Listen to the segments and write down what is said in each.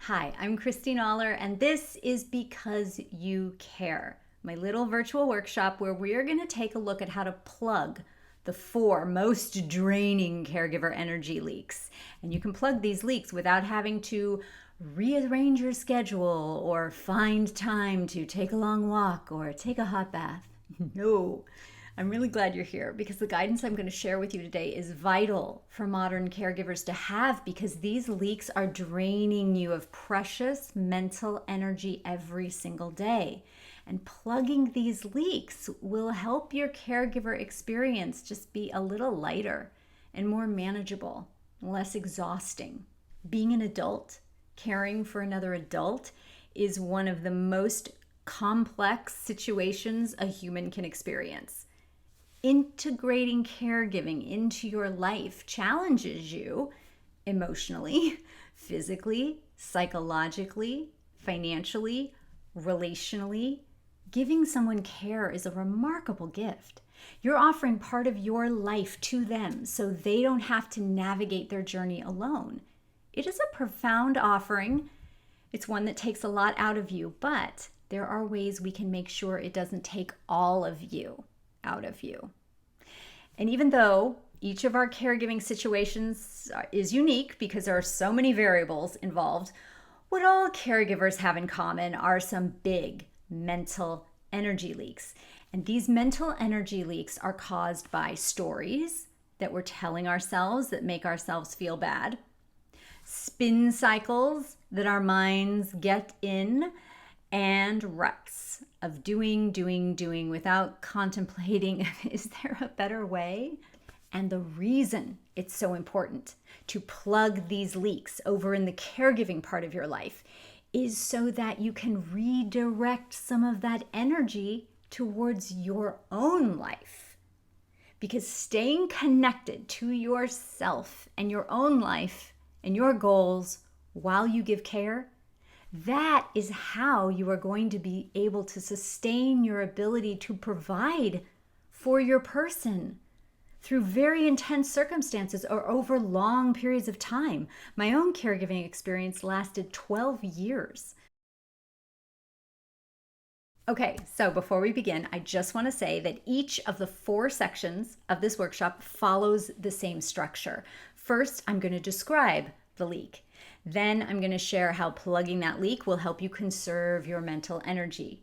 Hi, I'm Christine Aller, and this is Because You Care, my little virtual workshop where we're going to take a look at how to plug the four most draining caregiver energy leaks. And you can plug these leaks without having to rearrange your schedule or find time to take a long walk or take a hot bath. No. I'm really glad you're here because the guidance I'm going to share with you today is vital for modern caregivers to have because these leaks are draining you of precious mental energy every single day. And plugging these leaks will help your caregiver experience just be a little lighter and more manageable, less exhausting. Being an adult, caring for another adult, is one of the most complex situations a human can experience. Integrating caregiving into your life challenges you emotionally, physically, psychologically, financially, relationally. Giving someone care is a remarkable gift. You're offering part of your life to them so they don't have to navigate their journey alone. It is a profound offering. It's one that takes a lot out of you, but there are ways we can make sure it doesn't take all of you out of you. And even though each of our caregiving situations is unique because there are so many variables involved, what all caregivers have in common are some big mental energy leaks. And these mental energy leaks are caused by stories that we're telling ourselves that make ourselves feel bad, spin cycles that our minds get in, and ruts of doing without contemplating, is there a better way? And the reason it's so important to plug these leaks over in the caregiving part of your life is so that you can redirect some of that energy towards your own life. Because staying connected to yourself and your own life and your goals while you give care, that is how you are going to be able to sustain your ability to provide for your person through very intense circumstances or over long periods of time. My own caregiving experience lasted 12 years. Okay, so before we begin, I just want to say that each of the four sections of this workshop follows the same structure. First, I'm going to describe the leak. Then I'm going to share how plugging that leak will help you conserve your mental energy.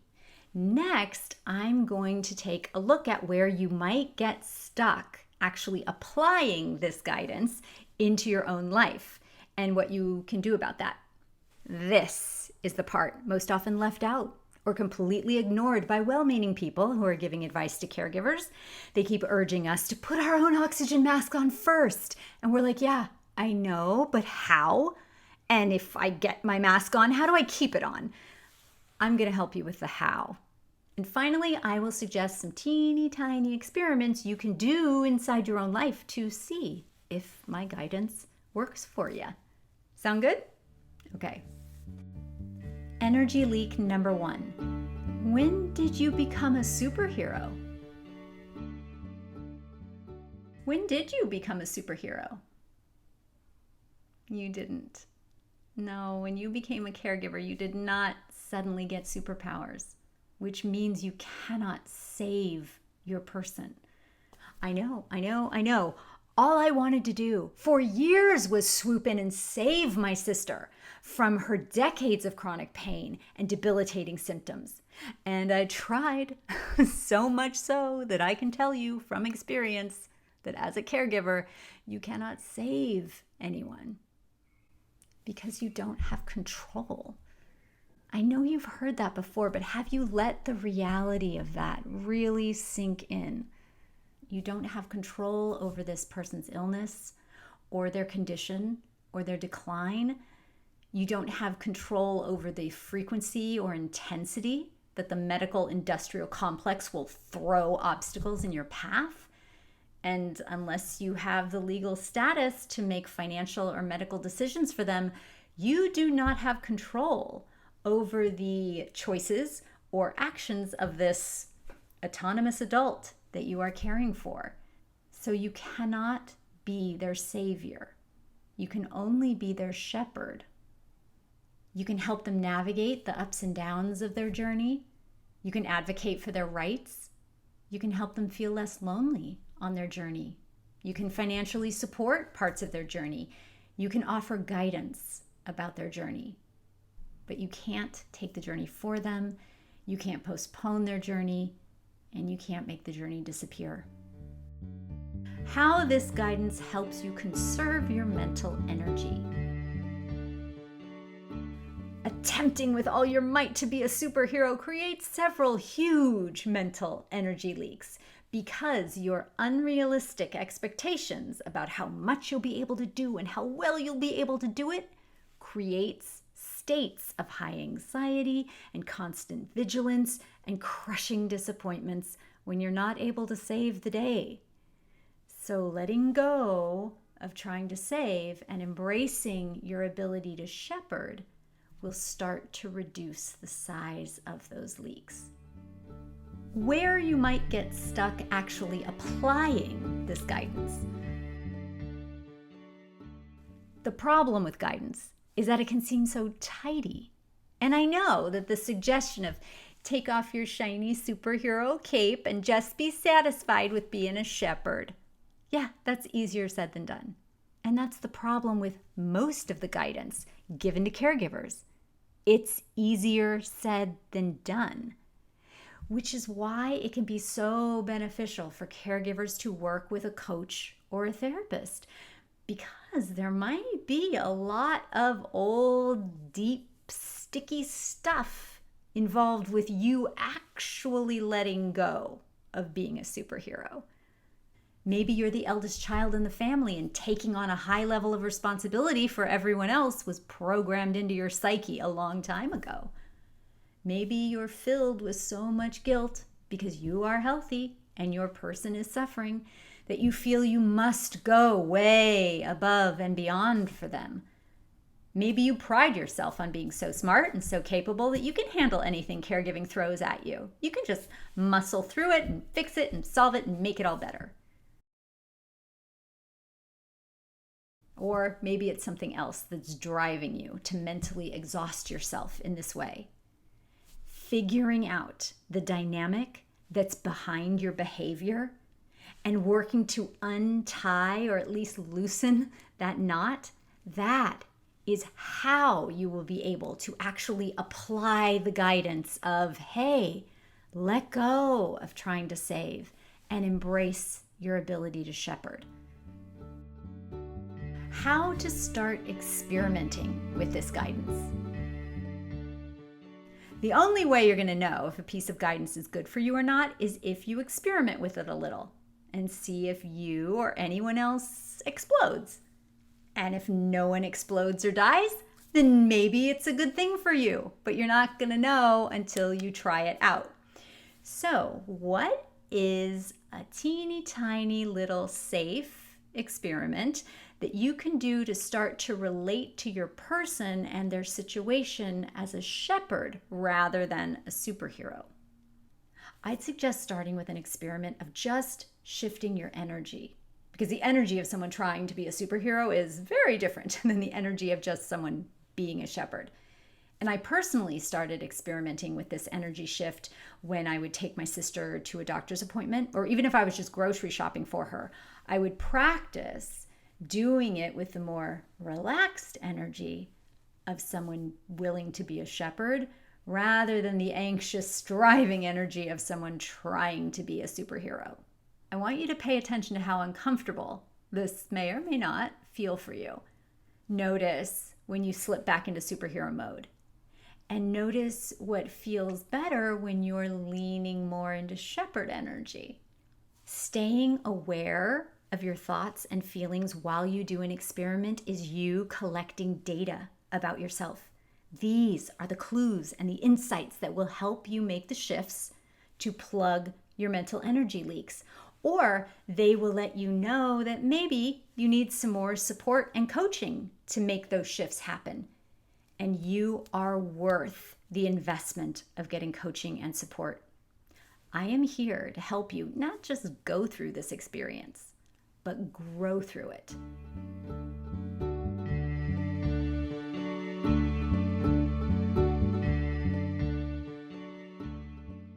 Next, I'm going to take a look at where you might get stuck actually applying this guidance into your own life and what you can do about that. This is the part most often left out or completely ignored by well-meaning people who are giving advice to caregivers. They keep urging us to put our own oxygen mask on first. And we're like, yeah, I know, but how? And if I get my mask on, how do I keep it on? I'm going to help you with the how. And finally, I will suggest some teeny tiny experiments you can do inside your own life to see if my guidance works for you. Sound good? Okay. Energy leak number 1. When did you become a superhero? When did you become a superhero? You didn't. No, when you became a caregiver, you did not suddenly get superpowers, which means you cannot save your person. I know. All I wanted to do for years was swoop in and save my sister from her decades of chronic pain and debilitating symptoms. And I tried so much so that I can tell you from experience that as a caregiver, you cannot save anyone because you don't have control. I know you've heard that before, but have you let the reality of that really sink in? You don't have control over this person's illness or their condition or their decline. You don't have control over the frequency or intensity that the medical industrial complex will throw obstacles in your path. And unless you have the legal status to make financial or medical decisions for them, you do not have control over the choices or actions of this autonomous adult that you are caring for. So you cannot be their savior. You can only be their shepherd. You can help them navigate the ups and downs of their journey. You can advocate for their rights. You can help them feel less lonely on their journey. You can financially support parts of their journey. You can offer guidance about their journey. But you can't take the journey for them. You can't postpone their journey, and you can't make the journey disappear. How this guidance helps you conserve your mental energy. Attempting with all your might to be a superhero creates several huge mental energy leaks because your unrealistic expectations about how much you'll be able to do and how well you'll be able to do it creates states of high anxiety and constant vigilance and crushing disappointments when you're not able to save the day. So letting go of trying to save and embracing your ability to shepherd will start to reduce the size of those leaks. Where you might get stuck actually applying this guidance. The problem with guidance is that it can seem so tidy. And I know that the suggestion of take off your shiny superhero cape and just be satisfied with being a shepherd. Yeah, that's easier said than done. And that's the problem with most of the guidance given to caregivers. It's easier said than done, which is why it can be so beneficial for caregivers to work with a coach or a therapist, because there might be a lot of old, deep, sticky stuff involved with you actually letting go of being a superhero. Maybe you're the eldest child in the family and taking on a high level of responsibility for everyone else was programmed into your psyche a long time ago. Maybe you're filled with so much guilt because you are healthy and your person is suffering that you feel you must go way above and beyond for them. Maybe you pride yourself on being so smart and so capable that you can handle anything caregiving throws at you. You can just muscle through it and fix it and solve it and make it all better. Or maybe it's something else that's driving you to mentally exhaust yourself in this way. Figuring out the dynamic that's behind your behavior and working to untie or at least loosen that knot, that is how you will be able to actually apply the guidance of, hey, let go of trying to save and embrace your ability to shepherd. How to start experimenting with this guidance. The only way you're going to know if a piece of guidance is good for you or not is if you experiment with it a little and see if you or anyone else explodes. And if no one explodes or dies, then maybe it's a good thing for you, but you're not going to know until you try it out. So, what is a teeny tiny little safe experiment that you can do to start to relate to your person and their situation as a shepherd rather than a superhero? I'd suggest starting with an experiment of just shifting your energy, because the energy of someone trying to be a superhero is very different than the energy of just someone being a shepherd. And I personally started experimenting with this energy shift when I would take my sister to a doctor's appointment, or even if I was just grocery shopping for her, I would practice doing it with the more relaxed energy of someone willing to be a shepherd rather than the anxious, striving energy of someone trying to be a superhero. I want you to pay attention to how uncomfortable this may or may not feel for you. Notice when you slip back into superhero mode. And notice what feels better when you're leaning more into shepherd energy. Staying aware of your thoughts and feelings while you do an experiment is you collecting data about yourself. These are the clues and the insights that will help you make the shifts to plug your mental energy leaks. Or they will let you know that maybe you need some more support and coaching to make those shifts happen. And you are worth the investment of getting coaching and support. I am here to help you not just go through this experience, but grow through it.